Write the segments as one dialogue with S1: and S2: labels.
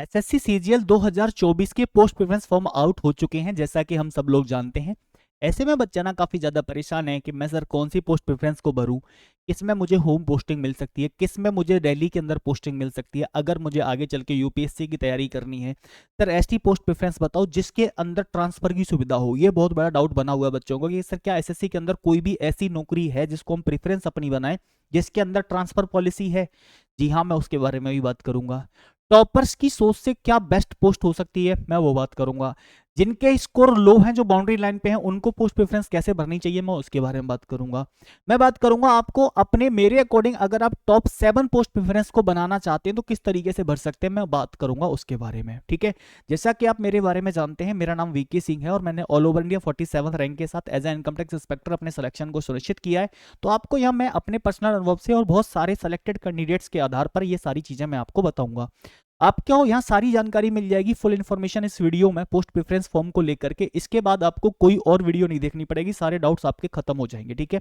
S1: SSC CGL 2024 के post preference form out हो चुके हैं, जैसा कि हम सब लोग जानते हैं। ऐसे में बच्चा ना काफी ज्यादा परेशान है कि मैं सर कौन सी पोस्ट प्रेफरेंस को भरूं, किस में मुझे होम पोस्टिंग मिल सकती है, किस में मुझे दिल्ली के अंदर पोस्टिंग मिल सकती है, अगर मुझे आगे चल के यूपीएससी की तैयारी करनी है। सर ऐसी पोस्ट प्रेफरेंस बताओ जिसके अंदर ट्रांसफर की सुविधा हो। ये बहुत बड़ा डाउट बना हुआ है बच्चों को कि सर क्या एसएससी के अंदर कोई भी ऐसी नौकरी है जिसको हम प्रेफरेंस अपनी बनाएं, जिसके अंदर ट्रांसफर पॉलिसी है। जी हाँ, मैं उसके बारे में भी बात करूंगा। टॉपर्स की सोच से क्या बेस्ट पोस्ट हो सकती है, मैं वो बात करूंगा। जिनके स्कोर लो हैं, जो बाउंड्री लाइन पे हैं, उनको पोस्ट प्रेफरेंस कैसे भरनी चाहिए, मैं उसके बारे में बात करूंगा। मैं बात करूंगा आपको अपने मेरे अकॉर्डिंग अगर आप टॉप 7 पोस्ट प्रेफरेंस को बनाना चाहते हैं तो किस तरीके से भर सकते हैं, मैं बात करूंगा उसके बारे में। ठीक है, जैसा कि आप मेरे बारे में जानते हैं, मेरा नाम वीके सिंह है और मैंने ऑल ओवर इंडिया 47 रैंक के साथ as a income tax inspector अपने सिलेक्शन को सुनिश्चित किया है। तो आपको यहाँ मैं अपने पर्सनल अनुभव से और बहुत सारे सेलेक्टेड कैंडिडेट्स के आधार पर ये सारी चीजें मैं आपको बताऊंगा। आपको यहाँ सारी जानकारी मिल जाएगी, फुल इन्फॉर्मेशन इस वीडियो में पोस्ट प्रेफरेंस फॉर्म को लेकर के। इसके बाद आपको कोई और वीडियो नहीं देखनी पड़ेगी, सारे डाउट्स आपके खत्म हो जाएंगे। ठीक है,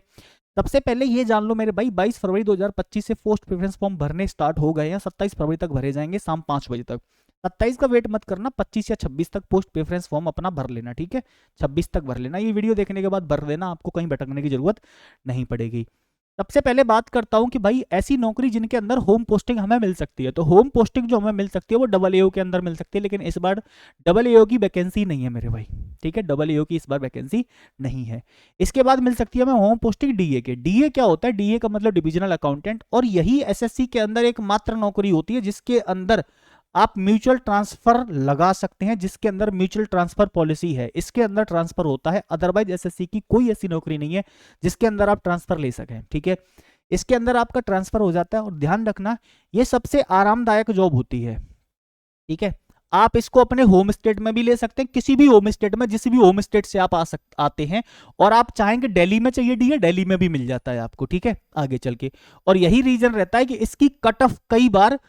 S1: सबसे पहले ये जान लो मेरे भाई, 22 फरवरी 2025 से पोस्ट प्रेफरेंस फॉर्म भरने स्टार्ट हो गए हैं। 27 फरवरी तक भरे जाएंगे शाम 5 बजे तक। 27 का वेट मत करना, 25 या 26 तक पोस्ट प्रेफरेंस फॉर्म अपना भर लेना। ठीक है, 26 तक भर लेना, ये वीडियो देखने के बाद भर देना, आपको कहीं भटकने की जरूरत नहीं पड़ेगी। सबसे पहले बात करता हूं कि भाई ऐसी नौकरी जिनके अंदर होम पोस्टिंग हमें मिल सकती है। तो होम पोस्टिंग जो हमें मिल सकती है वो डबल एओ के अंदर मिल सकती है, लेकिन इस बार डबल एओ की वैकेंसी नहीं है मेरे भाई। ठीक है, डबल एओ की इस बार वैकेंसी नहीं है। इसके बाद मिल सकती है हमें होम पोस्टिंग डीए के। डीए क्या होता है? डीए का मतलब डिविजनल अकाउंटेंट, और यही एसएससी के अंदर एक मात्र नौकरी होती है जिसके अंदर आप म्यूचुअल ट्रांसफर लगा सकते हैं, जिसके अंदर म्यूचुअल ट्रांसफर पॉलिसी है, इसके अंदर ट्रांसफर होता है। अदरवाइज एसएससी की कोई ऐसी नौकरी नहीं है जिसके अंदर आप ट्रांसफर ले सकें। ठीक है, इसके अंदर आपका ट्रांसफर हो जाता है, और ध्यान रखना ये सबसे आरामदायक जॉब होती है। ठीक है, आप इसको अपने होम स्टेट में भी ले सकते हैं, किसी भी होम स्टेट में, जिस भी होम स्टेट से आप आते हैं, और आप चाहेंगे दिल्ली में चाहिए डीए, दिल्ली में भी मिल जाता है आपको। ठीक है, आगे चल के, और यही रीजन रहता है कि इसकी कट ऑफ कई बार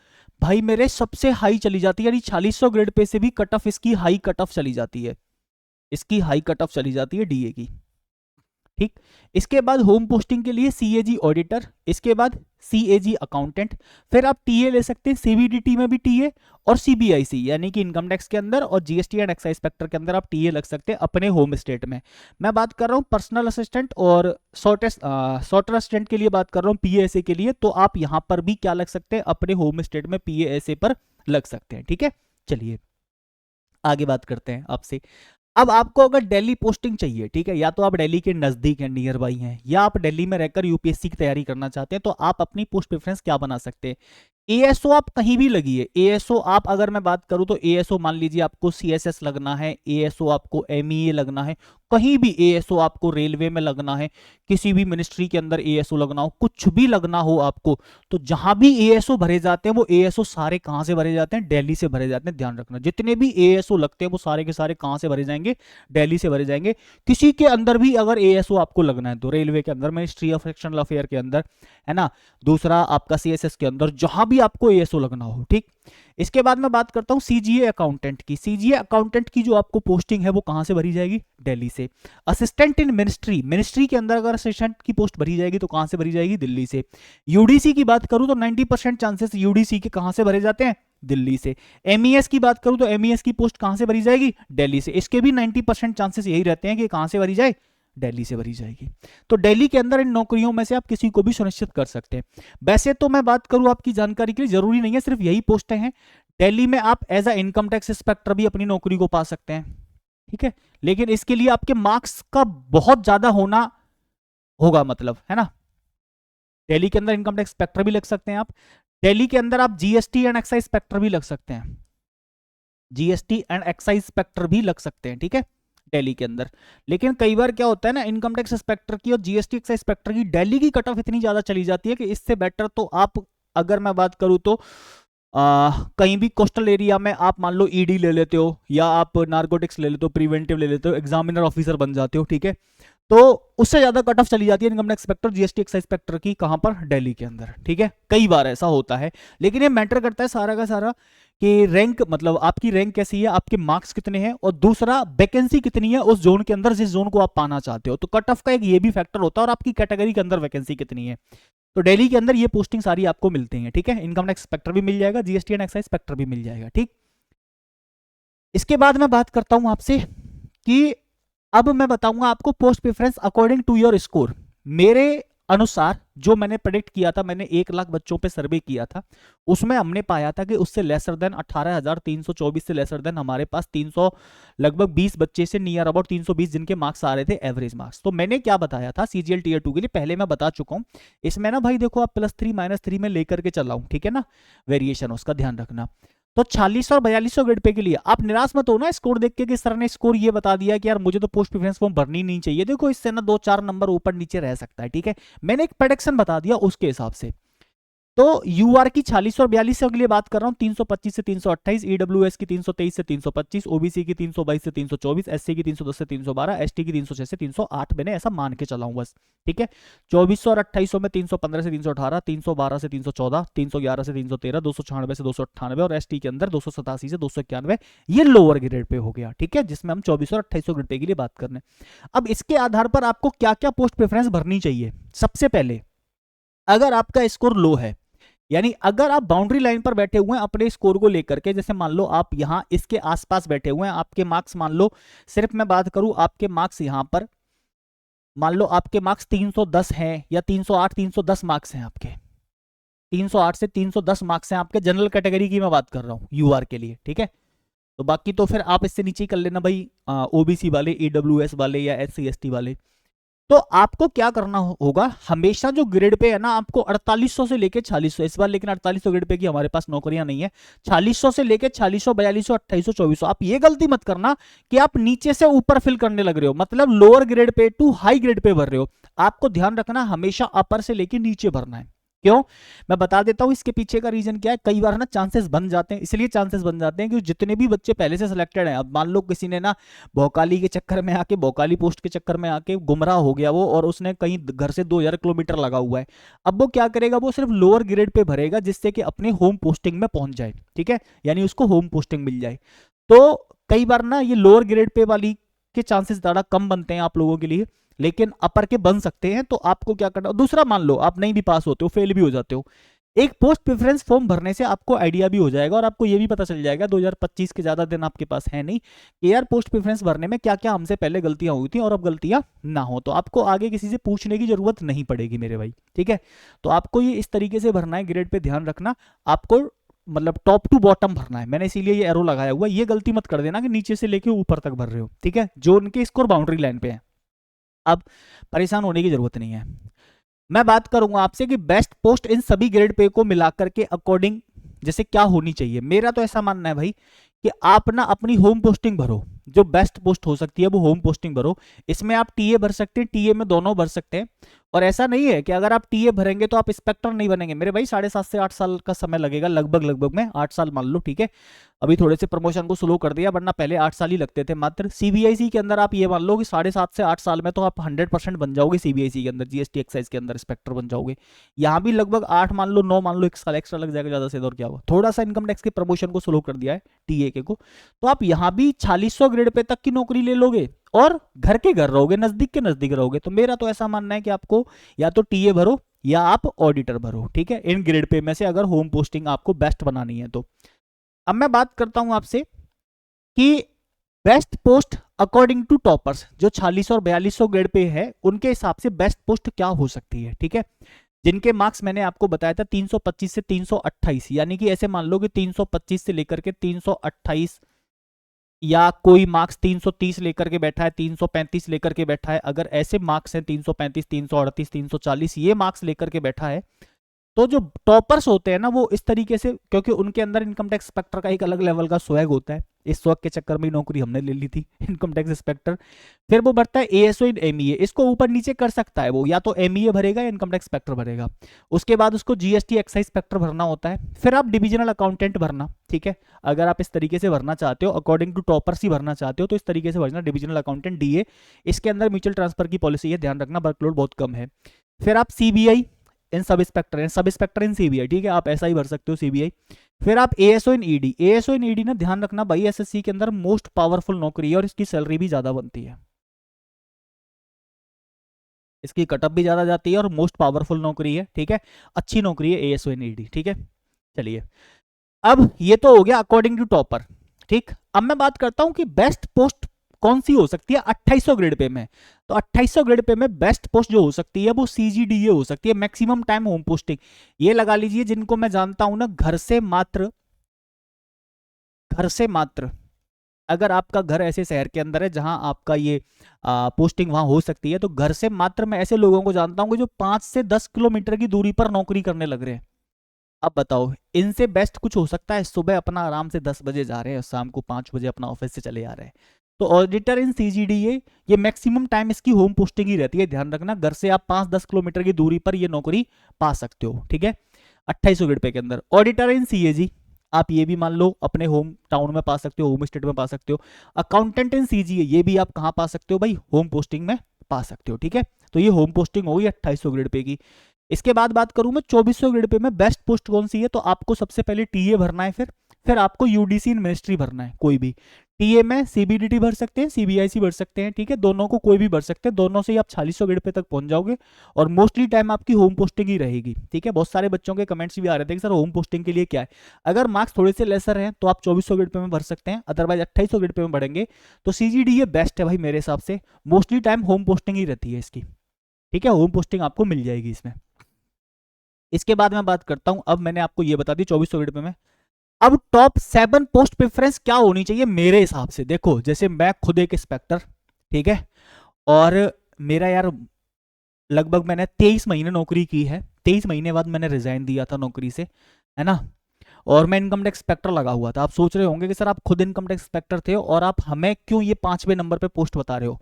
S1: भाई मेरे सबसे हाई चली जाती है, यानी 4600 ग्रेड पे से भी कट ऑफ इसकी हाई कट ऑफ चली जाती है, इसकी हाई कट ऑफ चली जाती है डीए की। ठीक, इसके बाद होम पोस्टिंग के लिए सीएजी ऑडिटर, इसके बाद सीएजी अकाउंटेंट, फिर आप टीए ले सकते हैं, सीबीडीटी में भी टीए, और सीबीआईसी यानी कि इनकम टैक्स के अंदर, और जीएसटी एंड एक्साइज इंस्पेक्टर के अंदर आप टीए लग सकते हैं अपने होम स्टेट में। मैं बात कर रहा हूं पर्सनल असिस्टेंट और सॉफ्टवेयर असिस्टेंट के लिए बात कर रहा हूं, पीएएसए के लिए, तो आप यहां पर भी क्या लग सकते हैं, अपने होम स्टेट में पीएएसए पर लग सकते हैं। ठीक है, चलिए आगे बात करते हैं आपसे। अब आपको अगर दिल्ली पोस्टिंग चाहिए, ठीक है, या तो आप दिल्ली के नजदीक हैं, नियर बाई हैं, या आप दिल्ली में रहकर यूपीएससी की तैयारी करना चाहते हैं, तो आप अपनी पोस्ट प्रेफरेंस क्या बना सकते हैं। एएसओ आप कहीं भी लगिए। एएसओ आप, अगर मैं बात करूं तो एएसओ मान लीजिए आपको सीएसएस लगना है, एएसओ आपको एमईए लगना है, कहीं भी एएसओ आपको रेलवे में लगना है, किसी भी मिनिस्ट्री के अंदर एएसओ लगना हो, कुछ भी लगना हो आपको, तो जहां भी एएसओ भरे जाते हैं वो एएसओ सारे कहां से भरे जाते हैं, दिल्ली से भरे जाते हैं। ध्यान रखना, जितने भी एएसओ लगते हैं वो सारे के सारे कहां से भरे जाएंगे, दिल्ली से भरे जाएंगे। किसी के अंदर भी अगर एएसओ आपको लगना है तो रेलवे के अंदर, मिनिस्ट्री ऑफ एक्सटर्नल अफेयर के अंदर, है ना, दूसरा आपका सीएसएस के अंदर, जहां भी आपको एएसओ लगना हो। ठीक, इसके बाद मैं बात करता हूं सीजीए अकाउंटेंट की। सीजीए अकाउंटेंट की जो आपको पोस्टिंग है वो कहां से भरी जाएगी, दिल्ली से। असिस्टेंट इन मिनिस्ट्री, मिनिस्ट्री के अंदर अगर असिस्टेंट की पोस्ट भरी जाएगी तो कहां से भरी जाएगी, दिल्ली से। यूडीसी की बात करूं तो 90% चांसेस यूडीसी के कहां से भरे जाते हैं, दिल्ली से। एमईएस की बात करूं तो एमईएस की पोस्ट कहां से भरी जाएगी, दिल्ली से। इसके भी 90% चांसेस यही रहते हैं कि कहां से भरी जाए, दिल्ली से भरी जाएगी। तो दिल्ली के अंदर इन नौकरियों में से आप किसी को भी सुनिश्चित कर सकते हैं। वैसे तो मैं बात करूं आपकी जानकारी के लिए, जरूरी नहीं है सिर्फ यही पोस्टें हैं। दिल्ली में आप as a income tax inspector भी अपनी नौकरी को पा सकते हैं। ठीक है, लेकिन इसके लिए आपके मार्क्स का बहुत ज्यादा होना होगा, मतलब, है ना। दिल्ली के अंदर इनकम टैक्स इंस्पेक्टर भी लग सकते हैं आप। दिल्ली के अंदर आप जीएसटी एंड एक्साइज इंस्पेक्टर भी लग सकते हैं, जीएसटी एंड एक्साइज इंस्पेक्टर भी लग सकते हैं। ठीक है, दिल्ली के अंदर। लेकिन कई बार क्या होता है ना, इनकम टैक्स इंस्पेक्टर की और जीएसटी एक्साइज इंस्पेक्टर की दिल्ली की कट ऑफ इतनी ज्यादा चली जाती है कि इससे बेटर तो आप, अगर मैं बात करूं तो कहीं भी कोस्टल एरिया में आप मान लो ईडी ले लेते हो, या आप नार्कोटिक्स ले लेते हो, प्रिवेंटिव ले लेते हो, एग्जामिनर ऑफिसर बन जाते हो। ठीक है, तो उससे ज्यादा कट ऑफ चली जाती है income tax inspector, GST excise inspector की, कहां पर, दिल्ली के अंदर। ठीक है, कई बार ऐसा होता है। लेकिन ये मैटर करता है सारा का सारा कि रैंक, मतलब आपकी रैंक कैसी है, आपके मार्क्स कितने हैं, और दूसरा वैकेंसी कितनी है उस जोन के अंदर जिस जोन को आप पाना चाहते हो। तो कट ऑफ का एक ये भी फैक्टर होता है, और आपकी कैटेगरी के अंदर वैकेंसी कितनी है। तो दिल्ली के अंदर ये पोस्टिंग सारी आपको मिलती हैं। ठीक है, इनकम टैक्स इंस्पेक्टर भी मिल जाएगा, जीएसटी एंड एक्साइज इंस्पेक्टर भी मिल जाएगा। ठीक, इसके बाद मैं बात करता हूं आपसे कि अब मैं बताऊंगा आपको post preference according to your score. मेरे अनुसार जो मैंने प्रेडिक्ट किया था, मैंने 1 लाख बच्चों पे सर्वे किया था, उसमें हमने पाया था कि उससे लेसर देन 18,324 से लेसर देन हमारे पास 300 लगभग 20 बच्चे से नियर अबाउट 320 जिनके मार्क्स आ रहे थे एवरेज मार्क्स। तो मैंने क्या बताया था सीजीएल टीयर 2 के लिए, पहले मैं बता चुका हूं। इसमें ना भाई देखो आप +3 -3 में लेकर के चलाऊं, ठीक है ना, वेरिएशन उसका ध्यान रखना। तो 4600 और 4200 ग्रेड पे के लिए आप निराश मत हो ना स्कोर देख के कि सर ने स्कोर ये बता दिया कि यार मुझे तो पोस्ट प्रेफरेंस फॉर्म भरनी नहीं चाहिए। देखो इससे ना 2-4 नंबर ऊपर नीचे रह सकता है, ठीक है, मैंने एक प्रेडिक्शन बता दिया उसके हिसाब से। तो यूआर की 4600 और 4200 के लिए बात कर रहा हूं, 325 से 328, ईडब्ल्यूएस की 323 से 325, ओबीसी की 322 से 324, एससी की 310 से 312, एसटी की 306 से 308, मैंने ऐसा मान के चला हूं बस, ठीक है। 2400 और 2800 में 315 से 318, 312 से 314, 311 से 313, 296 से 298 और एसटी के अंदर 287 से 291, ये लोअर ग्रेड पे हो गया, ठीक है, जिसमें हम 2400 और 2800 ग्रेड पे के लिए बात कर रहे हैं। अब इसके आधार पर आपको क्या क्या पोस्ट प्रेफरेंस भरनी चाहिए। सबसे पहले अगर आपका स्कोर लो है, यानी अगर आप बाउंड्री लाइन पर बैठे हुए हैं अपने स्कोर को लेकर के, जैसे मान लो आप यहां इसके आसपास बैठे हुए हैं, आपके मार्क्स मान लो, सिर्फ मैं बात करूं आपके मार्क्स यहां पर मान लो आपके मार्क्स 310 हैं या 308 310 मार्क्स हैं आपके, 308 से 310 मार्क्स हैं आपके, जनरल कैटेगरी की मैं बात कर रहा हूं यूआर के लिए, ठीक है। तो बाकी तो फिर आप इससे नीचे ही कर लेना भाई, ओबीसी वाले, ईडब्ल्यूएस वाले या एससी एसटी वाले। तो आपको क्या करना होगा, हमेशा जो ग्रेड पे है ना, आपको 4800 से लेके 4600, इस बार लेकिन 4800 ग्रेड पे की हमारे पास नौकरियां नहीं है, 4600 से लेके 4600 4200 2800 2400, आप ये गलती मत करना कि आप नीचे से ऊपर फिल करने लग रहे हो, मतलब lower grade pay to high grade pay भर रहे हो। आपको ध्यान रखना हमेशा अपर से लेके नीचे भरना है। क्यों, मैं बता देता हूं इसके पीछे का रीजन क्या है। कई बार ना चांसेस बन जाते हैं, इसलिए चांसेस बन जाते हैं कि जितने भी बच्चे पहले से सिलेक्टेड हैं, अब मान लो किसी ने ना भोकाली के चक्कर में आके, भोकाली पोस्ट के चक्कर में आके गुमराह हो गया वो, और उसने कहीं घर से 2000 किलोमीटर लगा हुआ है, अब वो क्या करेगा, वो सिर्फ लोअर ग्रेड पे भरेगा जिससे कि अपने होम पोस्टिंग में पहुंच जाए, ठीक है, यानी उसको होम पोस्टिंग मिल जाए। तो कई बार ना ये लोअर ग्रेड पे वाली के चांसेस ज्यादा कम बनते हैं आप लोगों के लिए, लेकिन अपर के बन सकते हैं। तो आपको क्या करना, दूसरा मान लो आप नहीं भी पास होते हो, फेल भी हो जाते हो, एक पोस्ट प्रेफरेंस फॉर्म भरने से आपको आइडिया भी हो जाएगा और आपको ये भी पता चल जाएगा 2025 के ज्यादा दिन आपके पास है नहीं, कि यार पोस्ट प्रेफरेंस भरने में क्या क्या हमसे पहले गलतियां हुई थी और अब गलतियां ना हो, तो आपको आगे किसी से पूछने की जरूरत नहीं पड़ेगी मेरे भाई, ठीक है। तो आपको ये इस तरीके से भरना है, ग्रेड पे ध्यान रखना, आपको मतलब टॉप टू बॉटम भरना है, मैंने इसीलिए ये एरो लगाया हुआ है। ये गलती मत कर देना कि नीचे से लेके ऊपर तक भर रहे हो, ठीक है, जो उनके स्कोर बाउंड्री लाइन पे है। अब परेशान होने की जरूरत नहीं है। मैं बात करूंगा आपसे कि बेस्ट पोस्ट इन सभी ग्रेड पे को मिलाकर के अकॉर्डिंग जैसे क्या होनी चाहिए। मेरा तो ऐसा मानना है भाई कि आप ना अपनी होम पोस्टिंग भरो, जो बेस्ट पोस्ट हो सकती है वो होम पोस्टिंग भरो। इसमें आप टीए भर सकते हैं, टीए में दोनों भर सकते हैं, और ऐसा नहीं है कि अगर आप टीए भरेंगे तो आप इंस्पेक्टर नहीं बनेंगे मेरे भाई, 7.5 से 8 साल का समय लगेगा, लगभग में 8 साल मान लो, ठीक है। अभी थोड़े से प्रमोशन को स्लो कर दिया, वरना पहले 8 साल ही लगते थे मात्र। सीबीआईसी के अंदर आप ये मान लो कि 7.5 से 8 साल में तो आप 100% बन जाओगे सीबीआईसी के अंदर, जीएसटी एक्साइज के अंदर इंस्पेक्टर बन जाओगे। यहाँ भी लगभग 8 मान लो, 9 मान लो, 1 साल एक्स्ट्रा लग जाएगा ज्यादा से, और क्या हुआ, थोड़ा सा इनकम टैक्स के प्रमोशन को स्लो कर दिया है टीए के को। तो आप यहाँ भी 4600 ग्रेड पे तक की नौकरी ले लोगे और घर के घर रहोगे, नजदीक के नजदीक रहोगे। तो मेरा तो ऐसा मानना है कि आपको या तो टीए भरो या आप ऑडिटर भरो, ठीक है, इन ग्रेड पे में से अगर होम पोस्टिंग आपको बेस्ट बनानी है तो। अब मैं बात करता हूं आपसे कि best post according to toppers, जो 4600 और 4200 ग्रेड पे है, उनके हिसाब से बेस्ट पोस्ट क्या हो सकती है, ठीक है। जिनके मार्क्स मैंने आपको बताया था 325 से 328, यानी कि ऐसे मान लो कि 325 से लेकर के 328, या कोई मार्क्स 330 लेकर के बैठा है, 335 लेकर के बैठा है, अगर ऐसे मार्क्स हैं 335 338 340 ये मार्क्स लेकर के बैठा है, तो जो टॉपर्स होते हैं ना वो इस तरीके से, क्योंकि उनके अंदर इनकम टैक्स इंस्पेक्टर का एक अलग लेवल का स्वैग होता है, इस स्वैग के चक्कर में नौकरी हमने ले ली थी इनकम टैक्स इंस्पेक्टर। फिर वो बढ़ता है एएसओ इन एमईए, इसको ऊपर नीचे कर सकता है वो, या तो एमईए भरेगा या इनकम टैक्स इंस्पेक्टर भरेगा। उसके बाद उसको जीएसटी एक्साइज इंस्पेक्टर भरना होता है, फिर आप डिविजनल अकाउंटेंट भरना, ठीक है। अगर आप इस तरीके से भरना चाहते हो, अकॉर्डिंग टू टॉपर्स ही भरना चाहते हो, तो इस तरीके से भरना, डिविजनल अकाउंटेंट डीए। इसके अंदर म्यूचुअल ट्रांसफर की पॉलिसी है, ध्यान रखना, वर्कलोड बहुत कम है। फिर आप सीबीआई इन सब इंस्पेक्टर इन सीबीआई, ठीक है, आप ऐसा ही भर सकते हो सीबीआई। फिर आप एएसओ इन ईडी, एएसओ इन ईडी ना ध्यान रखना भाई, एसएससी के अंदर मोस्ट पावरफुल नौकरी है और इसकी सैलरी भी ज्यादा बनती है, इसकी कटअप भी ज्यादा जाती है और मोस्ट पावरफुल नौकरी है, ठीक है, अच्छी नौकरी है एएसओ इन ईडी, ठीक है। चलिए, अब ये तो हो गया अकॉर्डिंग टू टॉपर, ठीक, अब मैं बात करता हूं कि बेस्ट पोस्ट कौन सी हो सकती है 2800 ग्रेड पे में। तो 2800 ग्रेड पे में बेस्ट पोस्ट जो हो सकती है वो सीजीडीए हो सकती है, मैक्सिमम टाइम होम पोस्टिंग। ये लगा लीजिए जिनको मैं जानता हूं ना, घर से मात्र अगर आपका घर ऐसे शहर के अंदर है जहां आपका ये पोस्टिंग वहां हो सकती है, तो घर से मात्र मैं ऐसे लोगों को जानता हूं कि जो 5 से 10 किलोमीटर की दूरी पर नौकरी करने लग रहे हैं। अब बताओ इनसे बेस्ट कुछ हो सकता है? सुबह अपना आराम से 10 बजे जा रहे हैं और शाम को 5 बजे अपना ऑफिस से चले आ रहे हैं। तो ऑडिटर इन सीजीडीए ये मैक्सिमम टाइम इसकी होम पोस्टिंग ही रहती है, ध्यान रखना। घर से आप 5-10 किलोमीटर की दूरी पर ये नौकरी पा सकते हो, ठीक है, 2800 रुपए के अंदर। ऑडिटर इन सीएजी आप ये भी मान लो अपने होम टाउन में पा सकते हो, होम स्टेट में पा सकते हो। अकाउंटेंट इन सीजीए ये भी आप कहाँ पा सकते हो भाई? होम पोस्टिंग में पा सकते हो, ठीक है। तो ये होम पोस्टिंग होगी 2800 ग्रेड पे की। इसके बाद बात करूं मैं 2400 ग्रेड पे में बेस्ट पोस्ट कौन सी है, तो आपको सबसे पहले टीए भरना है, फिर आपको यूडीसी इन मिनिस्ट्री भरना है, कोई भी। टीए में सीबीडीटी भर सकते हैं, सीबीआईसी भर सकते हैं, ठीक है, दोनों को कोई भी भर सकते हैं, दोनों से ही आप 4600 ग्रेड पे तक पहुंच जाओगे। और मोस्टली टाइम आपकी होम पोस्टिंग ही रहेगी, ठीक है। बहुत सारे बच्चों के कमेंट्स भी आ रहे थे कि सर होम पोस्टिंग के लिए क्या है। अगर मार्क्स थोड़े से लेसर हैं तो आप 2400 ग्रेड पे में भर सकते हैं, अदरवाइज 2800 ग्रेड पे में बढ़ेंगे तो सीजीडीए बेस्ट है भाई मेरे हिसाब से। मोस्टली टाइम होम पोस्टिंग ही रहती है इसकी, ठीक है, होम पोस्टिंग आपको मिल जाएगी इसमें। इसके बाद मैं बात करता हूं, अब मैंने आपको ये बता दी 2400 ग्रेड पे में। अब टॉप 7 पोस्ट प्रेफरेंस क्या होनी चाहिए मेरे हिसाब से? देखो जैसे मैं खुद एक इंस्पेक्टर, ठीक है, और मेरा यार लगभग मैंने 23 महीने नौकरी की है, 23 महीने बाद मैंने रिजाइन दिया था नौकरी से, है ना। और मैं इनकम टैक्स इंस्पेक्टर लगा हुआ था। आप सोच रहे होंगे कि सर आप खुद इनकम टैक्स इंस्पेक्टर थे और आप हमें क्यों ये 5वें नंबर पे पोस्ट बता रहे हो?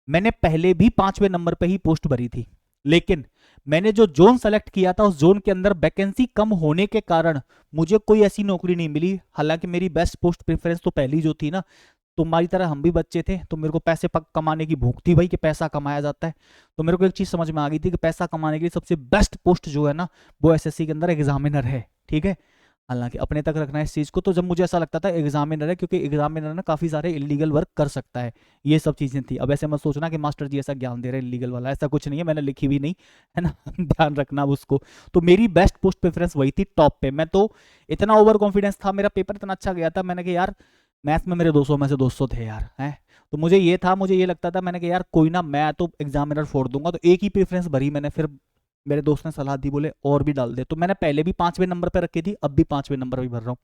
S1: मैंने पहले भी 5वें नंबर पे ही पोस्ट भरी थी, लेकिन मैंने जो जोन सेलेक्ट किया था उस जोन के अंदर वैकेंसी कम होने के कारण मुझे कोई ऐसी नौकरी नहीं मिली। हालांकि मेरी बेस्ट पोस्ट प्रेफरेंस तो पहली जो थी ना, तुम्हारी तरह हम भी बच्चे थे तो मेरे को पैसे कमाने की भूख थी भाई, कि पैसा कमाया जाता है। तो मेरे को एक चीज समझ में आ गई थी कि पैसा कमाने के लिए सबसे बेस्ट पोस्ट जो है ना वो एसएससी के अंदर एग्जामिनर है, ठीक है। हालांकि अपने तक रखना है इस चीज को, तो जब मुझे ऐसा लगता था एग्जामिनर है, क्योंकि एग्जामिनर ना काफी सारे इलीगल वर्क कर सकता है, ये सब चीजें थी। अब ऐसे मत सोचना कि मास्टर जी ऐसा ज्ञान दे रहे हैं इलीगल वाला, ऐसा कुछ नहीं है, मैंने लिखी भी नहीं है ना ध्यान रखना अब उसको। तो मेरी बेस्ट पोस्ट प्रेफरेंस वही थी टॉप पे। मैं तो इतना ओवर कॉन्फिडेंस था, मेरा पेपर इतना अच्छा गया था, मैंने कहा यार मैथ्स में मेरे 200 में से 200 थे यार, हैं। तो मुझे ये था, मुझे ये लगता था, मैंने कहा यार कोई ना, मैं तो एग्जामिनर फोड़ दूंगा। तो एक ही प्रेफरेंस भरी मैंने, फिर मेरे दोस्त ने सलाह दी, बोले और भी डाल दे। तो मैंने पहले भी 5वें नंबर पर रखी थी, अब भी 5वें नंबर पर भर रहा हूँ।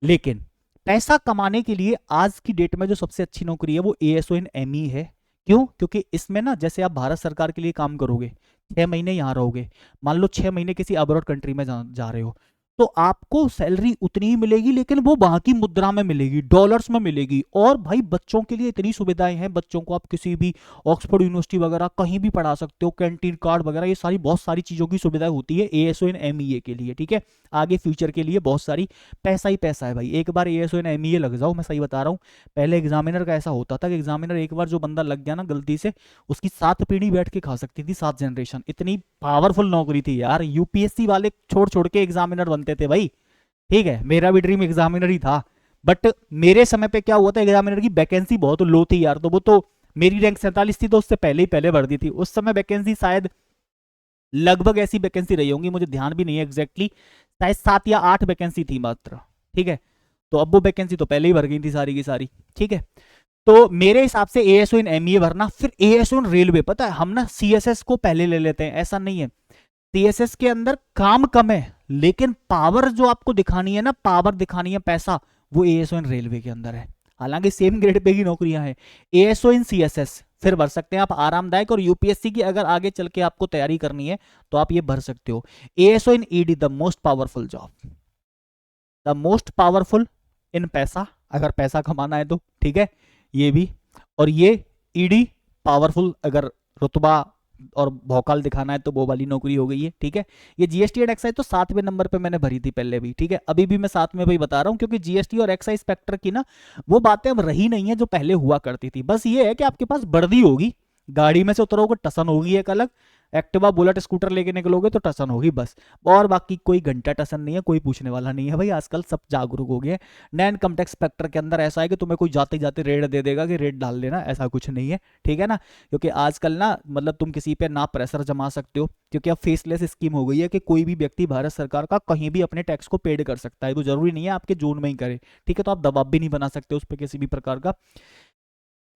S1: लेकिन पैसा कमाने के लिए आज की डेट में जो सबसे अच्छी नौकरी है वो एएसओ इन एमई है। क्यों? क्योंकि इसमें ना जैसे आप भारत सरकार के लिए काम करोगे, 6 महीने यहाँ रहोगे, मान लो 6 महीने किसी अब्रॉड कंट्री में जा रहे हो, तो आपको सैलरी उतनी ही मिलेगी, लेकिन वो वहां की मुद्रा में मिलेगी, डॉलर्स में मिलेगी। और भाई बच्चों के लिए इतनी सुविधाएं हैं, बच्चों को आप किसी भी ऑक्सफोर्ड यूनिवर्सिटी वगैरह कहीं भी पढ़ा सकते हो, कैंटीन कार्ड वगैरह, ये सारी बहुत सारी चीजों की सुविधा होती है एएसओ इन एमईए के लिए, ठीक है। आगे फ्यूचर के लिए बहुत सारी पैसा ही पैसा है भाई। एक बार एएसओ इन एमईए लग जाओ, मैं सही बता रहा हूँ। पहले एग्जामिनर का ऐसा होता था कि एग्जामिनर एक बार जो बंदा लग गया ना गलती से, उसकी 7 पीढ़ी बैठ के खा सकती थी, 7 जनरेशन। इतनी पावरफुल नौकरी थी यार। यूपीएससी वाले छोड़ छोड़ के एग्जामिनर बनते थे भाई, ठीक है। मेरा भी ड्रीम एग्जामिनर ही था, बट मेरे समय पे क्या हुआ था, एग्जामिनर की वैकेंसी बहुत लो थी यार। तो वो तो मेरी रैंक 47 थी, तो उससे पहले ही पहले भर दी थी। उस समय वैकेंसी शायद लगभग ऐसी वैकेंसी रही होंगी, मुझे ध्यान भी नहीं है एग्जैक्टली, शायद 7 या 8 वैकेंसी थी मात्र, ठीक है। तो अब वो वैकेंसी तो पहले ही भर गई थी सारी की सारी, ठीक है। तो मेरे हिसाब से एएसओ इन एमईए भरना, फिर एएसओ इन रेलवे। पता है हम ना सीएसएस को पहले ले लेते हैं, ऐसा नहीं है। सीएसएस के अंदर काम कम है, लेकिन पावर जो आपको दिखानी है ना, पावर दिखानी है, पैसा, वो एएसओ इन रेलवे के अंदर है। हालांकि सेम ग्रेड पे की नौकरियां हैं। एएसओ इन सीएसएस फिर भर सकते हैं आप, आरामदायक। और यूपीएससी की अगर आगे चल के आपको तैयारी करनी है तो आप ये भर सकते हो। ASO in ED the most powerful job, the most powerful in पैसा, अगर पैसा कमाना है तो, ठीक है, ये भी। और ये ईडी पावरफुल, अगर रुतबा और भौकाल दिखाना है तो वो वाली नौकरी हो गई है, ठीक है। ये जीएसटी एंड एक्साइज तो 7वें नंबर पे मैंने भरी थी पहले भी, ठीक है। अभी भी मैं 7 में भाई बता रहा हूँ, क्योंकि जीएसटी और एक्साइज इंस्पेक्टर की ना वो बातें अब रही नहीं है जो पहले हुआ करती थी। बस ये है कि आपके पास वर्दी होगी, गाड़ी में से उतरोगे टसन होगी एक अलग, एक्टिवा बुलेट स्कूटर लेके निकलोगे तो टसन होगी बस, और बाकी कोई घंटा टसन नहीं है, कोई पूछने वाला नहीं है भाई। आजकल सब जागरूक हो गए हैं। नया इनकम टैक्स इंस्पेक्टर के अंदर ऐसा है कि तुम्हें कोई जाते जाते रेड दे देगा कि रेड डाल लेना, ऐसा कुछ नहीं है, ठीक है ना। क्योंकि आजकल ना मतलब तुम किसी पे ना प्रेशर जमा सकते हो, क्योंकि अब फेसलेस स्कीम हो गई है कि कोई भी व्यक्ति भारत सरकार का कहीं भी अपने टैक्स को पेड कर सकता है, तो जरूरी नहीं है आपके जोन में ही करे, ठीक है। तो आप दबाव भी नहीं बना सकते उस पर किसी भी प्रकार का,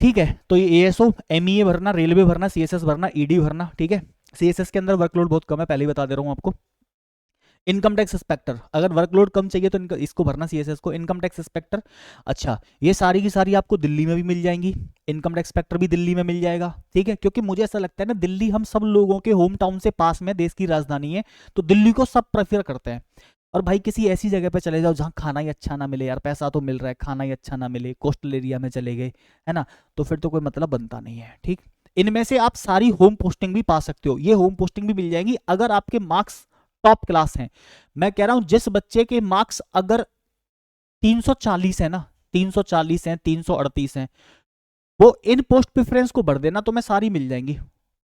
S1: ठीक है। तो ये एएसओ, एमईए भरना, रेलवे भरना, सीएसएस भरना, ईडी भरना, ठीक है। सीएसएस के अंदर वर्कलोड बहुत कम है, पहले ही बता दे रहा हूं आपको। इनकम टैक्स इंस्पेक्टर, अगर वर्कलोड कम चाहिए तो इसको भरना, सीएसएस को। इनकम टैक्स इंस्पेक्टर, अच्छा ये सारी की सारी आपको दिल्ली में भी मिल जाएंगी, इनकम टैक्स इंस्पेक्टर भी दिल्ली में मिल जाएगा, ठीक है। क्योंकि मुझे ऐसा लगता है ना, दिल्ली हम सब लोगों के होम टाउन से पास में, देश की राजधानी है, तो दिल्ली को सब प्रेफर करते हैं। और भाई किसी ऐसी जगह पे चले जाओ जहां खाना ही अच्छा ना मिले, यार पैसा तो मिल रहा है, खाना ही अच्छा ना मिले, कोस्टल एरिया में चले गए, है ना, तो फिर तो कोई मतलब बनता नहीं है, ठीक। इनमें से आप सारी होम पोस्टिंग भी पा सकते हो, ये होम पोस्टिंग भी मिल जाएंगी अगर आपके मार्क्स टॉप क्लास हैं। मैं कह रहा हूं जिस बच्चे के मार्क्स अगर 340 है ना, 340 है, 338 है, वो इन पोस्ट प्रेफरेंस को भर देना, तो मैं सारी मिल जाएंगी,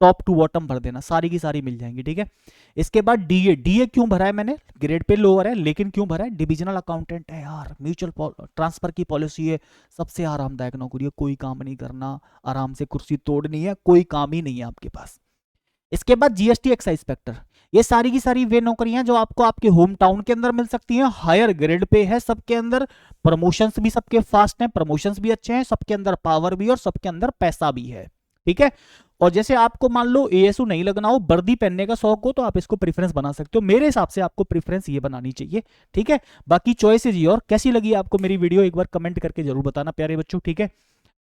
S1: टॉप टू बॉटम भर देना, सारी की सारी मिल जाएंगी, ठीक है। इसके बाद डीए, डीए क्यों भरा है मैंने, ग्रेड पे लोअर है लेकिन क्यों भरा है, डिविजनल अकाउंटेंट है यार, म्यूचुअल ट्रांसफर की पॉलिसी है, सबसे आरामदायक नौकरी है, कोई काम नहीं करना, आराम से कुर्सी तोड़नी है, कोई काम ही नहीं है आपके पास। इसके बाद जीएसटी एक्साइज इंस्पेक्टर, ये सारी की सारी वे नौकरियां जो आपको आपके होम टाउन के अंदर मिल सकती हैं, हायर ग्रेड पे है सबके अंदर, प्रमोशंस भी सबके फास्ट हैं, प्रमोशंस भी अच्छे हैं, सबके अंदर पावर भी और सबके अंदर पैसा भी है, ठीक है। और जैसे आपको मान लो एएसयू नहीं लगना हो, वर्दी पहनने का शौक हो, तो आप इसको प्रेफरेंस बना सकते हो, मेरे हिसाब से आपको प्रेफरेंस ये बनानी चाहिए, ठीक है। बाकी चॉइस इज योर। कैसी लगी आपको मेरी वीडियो, एक बार कमेंट करके जरूर बताना प्यारे बच्चों, ठीक है।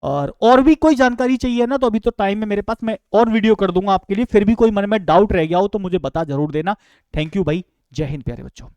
S1: और भी कोई जानकारी चाहिए ना, तो अभी तो टाइम है मेरे पास, मैं और वीडियो कर दूंगा आपके लिए, फिर भी कोई मन में डाउट रह गया हो तो मुझे बता जरूर देना। थैंक यू भाई, जय हिंद प्यारे बच्चों।